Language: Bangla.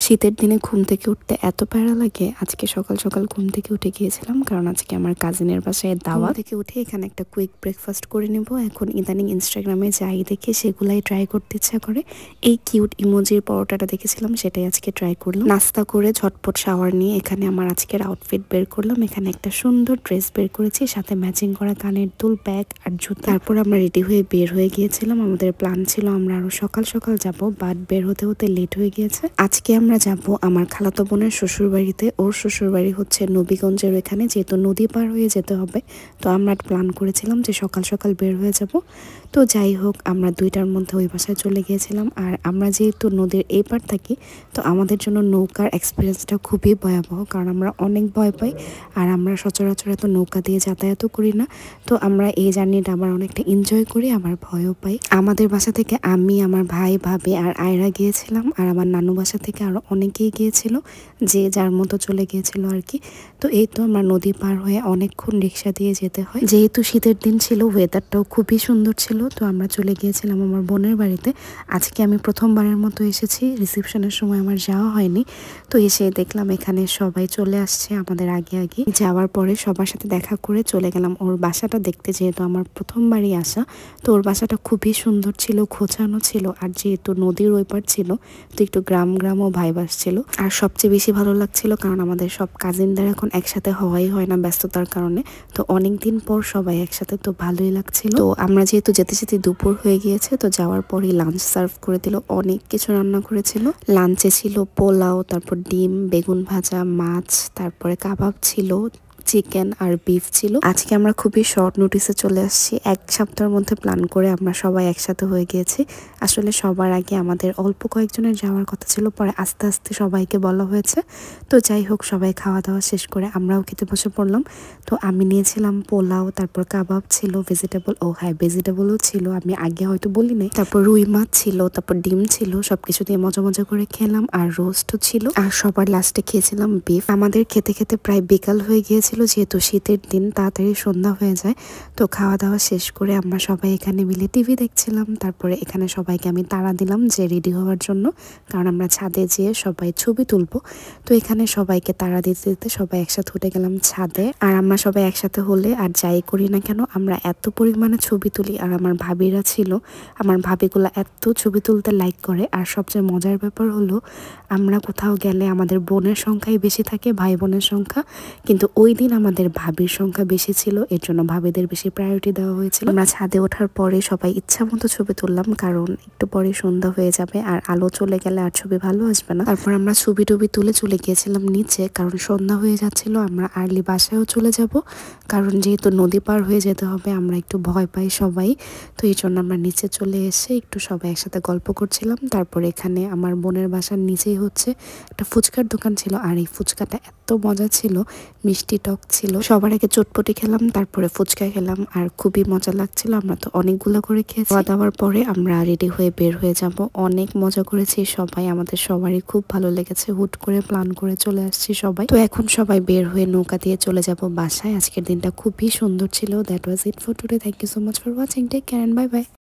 শীতের দিনে ঘুম থেকে উঠতে এত প্যারা লাগে। আজকে সকাল সকাল ঘুম থেকে উঠে গিয়েছিলাম, কারণ আজকে আমার কাজিনের বাসায় দাওয়াত। থেকে উঠে এখানে একটা কুইক ব্রেকফাস্ট করে নেব। এখন ইদানিং ইনস্টাগ্রামে যাই দেখে সেগুলাই ট্রাই করতে ইচ্ছা করে। এই কিউট ইমোজির পরোটাটা দেখেছিলাম, সেটাই আজকে ট্রাই করলাম। নাস্তা করে ঝটপট শাওয়ার নিয়ে এখানে আমার আজকের আউটফিট বের করলাম। এখানে একটা সুন্দর ড্রেস বের করেছি, সাথে ম্যাচিং করা কানের দুল, ব্যাগ আর জুতা। তারপর আমরা রেডি হয়ে বের হয়ে গিয়েছিলাম। আমাদের প্ল্যান ছিল আমরা আরো সকাল সকাল যাব, বাট বের হতে হতে লেট হয়ে গিয়েছে। আজকে আমরা যাব আমার খালাতো বোনের শ্বশুর বাড়িতে। ওর শ্বশুর বাড়ি হচ্ছে নবীগঞ্জের ওখানে, যেহেতু নদী পার হয়ে যেতে হবে, তো আমরা প্ল্যান করেছিলাম যে সকাল সকাল বের হয়ে যাব। তো যাই হোক, আমরা 2টার মধ্যে ওই বাসায় চলে গিয়েছিলাম। আর আমরা যেহেতু নদীর এই পার থাকি, তো আমাদের জন্য নৌকার এক্সপিরিয়েন্সটা খুবই ভয়াবহ, কারণ আমরা অনেক ভয় পাই। আর আমরা সচরাচর এত নৌকা দিয়ে যাতায়াতও করি না, তো আমরা এই জার্নিটা আবার অনেকটা এনজয় করি, আবার ভয়ও পাই। আমাদের বাসা থেকে আমি, আমার ভাই, ভাবি আর আয়রা গিয়েছিলাম। আর আমার নানু বাসা থেকে আরো অনেকেই গিয়েছিল, যে যার মতো চলে গিয়েছিল আর কি। তো এই তো আমরা নদী পার হয়ে অনেকক্ষণ রিক্সা দিয়ে যেতে হয়। যেহেতু শীতের দিন ছিল, ওয়েদারটাও খুবই সুন্দর ছিল, তো আমরা চলে গিয়েছিলাম আমার বোনের বাড়িতে। আজকে আমি প্রথমবারের মতো এসেছি, রিসেপশনের সময় আমার যাওয়া হয়নি। তো এসে দেখলাম এখানে সবাই চলে আসছে আমাদের আগে আগে। যাওয়ার পরে সবার সাথে দেখা করে চলে গেলাম ওর বাসাটা দেখতে, যেহেতু আমার প্রথমবারই আসা। তো ওর বাসাটা খুবই সুন্দর ছিল, খোঁচানো ছিল, আর যেহেতু নদীর ওই পার ছিল, তো একটু গ্রাম গ্রামও ভাইব আসছিল। আর সবচেয়ে বেশি ভালো লাগছিল কারণ আমাদের সব কাজিনদের এখন একসাথে হওয়াই হয় না ব্যস্ততার কারণে, তো অনেকদিন পর সবাই একসাথে, তো ভালোই লাগছিল। তো আমরা যেহেতু যেতে যেতে দুপুর হয়ে গিয়েছে, তো যাওয়ার পরই লাঞ্চ সার্ভ করে দিল। অনেক কিছু রান্না করেছিল। লাঞ্চে ছিল পোলাও, তারপর ডিম, বেগুন ভাজা, মাছ, তারপরে কাবাব ছিল, চিকেন আর বিফ ছিল। আজকে আমরা খুবই শর্ট নোটিসে চলে আসছি। 1 সপ্তাহের মধ্যে প্ল্যান করে আমরা সবাই একসাথে হয়ে গিয়েছি। আসলে সবার আগে আমাদের অল্প কয়েকজনের যাওয়ার কথা ছিল, পরে আস্তে আস্তে সবাইকে বলা হয়েছে। তো যাই হোক, সবাই খাওয়া দাওয়া শেষ করে আমরাও খেতে বসে পড়লাম। তো আমি নিয়েছিলাম পোলাও, তারপর কাবাব ছিল, ভেজিটেবল, ও হ্যাঁ ভেজিটেবলও ছিল, আমি আগে হয়তো বলি নাই। তারপর রুই মাছ ছিল, তারপর ডিম ছিল, সবকিছু দিয়ে মজা মজা করে খেলাম। আর রোস্টও ছিল, আর সবার লাস্টে খেয়েছিলাম বিফ। আমাদের খেতে খেতে প্রায় বিকাল হয়ে গিয়েছিল, যেহেতু শীতের দিন তাড়াতাড়ি সন্ধ্যা হয়ে যায়। তো খাওয়া দাওয়া শেষ করে আমরা সবাই এখানে মিলে টিভি দেখছিলাম। তারপরে এখানে সবাইকে আমি তাড়া দিলাম যে রেডি হওয়ার জন্য, কারণ আমরা ছাদে যেয়ে সবাই ছবি তুলবো। তো এখানে সবাইকে তাড়া দিতে দিতে সবাই একসাথে উঠে গেলাম ছাদে। আর আমরা সবাই একসাথে হলে আর যাই করি না কেন, আমরা এত পরিমাণে ছবি তুলি। আর আমার ভাবিরা ছিল, আমার ভাবিগুলা এত ছবি তুলতে লাইক করে। আর সবচেয়ে মজার ব্যাপার হলো, আমরা কোথাও গেলে আমাদের বোনের সংখ্যাই বেশি থাকে, ভাই বোনের সংখ্যা, কিন্তু ওই দিন আমাদের ভাবির সংখ্যা বেশি ছিল, এর জন্য ভাবিদের বেশি প্রায়োরিটি দেওয়া হয়েছিল। আমরা ছাদে ওঠার পরে সবাই ইচ্ছা মতো ছবি তুললাম, কারণ একটু পরে সন্ধ্যা হয়ে যাবে, আর আলো চলে গেলে আর ছবি ভালো আসবে না। তারপর আমরা ছবি টবি তুলে চলে গিয়েছিলাম নিচে, কারণ সন্ধ্যা হয়ে যাচ্ছিল। আমরা আর্লি বাসায়ও চলে যাব, কারণ যেহেতু নদী পার হয়ে যেতে হবে, আমরা একটু ভয় পাই সবাই। তো এই জন্য আমরা নিচে চলে এসে একটু সবাই একসাথে গল্প করছিলাম। তারপর এখানে আমার বোনের বাসার নিচেই হচ্ছে একটা ফুচকার দোকান ছিল, আর এই ফুচকাটা এত মজা ছিল, মিষ্টি টক ছিল। সবার আগে চটপটি খেলাম, তারপরে ফুচকা খেলাম, আর খুবই মজা লাগছিল। আমরা তো অনেকগুলো করে খেয়েছি। খাওয়া দাওয়ার পরে আমরা রেডি হয়ে বের হয়ে যাব। অনেক মজা করেছি সবাই, আমাদের সবারই খুব ভালো লেগেছে। হুট করে প্ল্যান করে চলে আসছি সবাই। তো এখন সবাই বের হয়ে নৌকা দিয়ে চলে যাব বাসায়। আজকের দিনটা খুবই সুন্দর ছিল। That was it for today. Thank you so much for watching. Take care and bye by.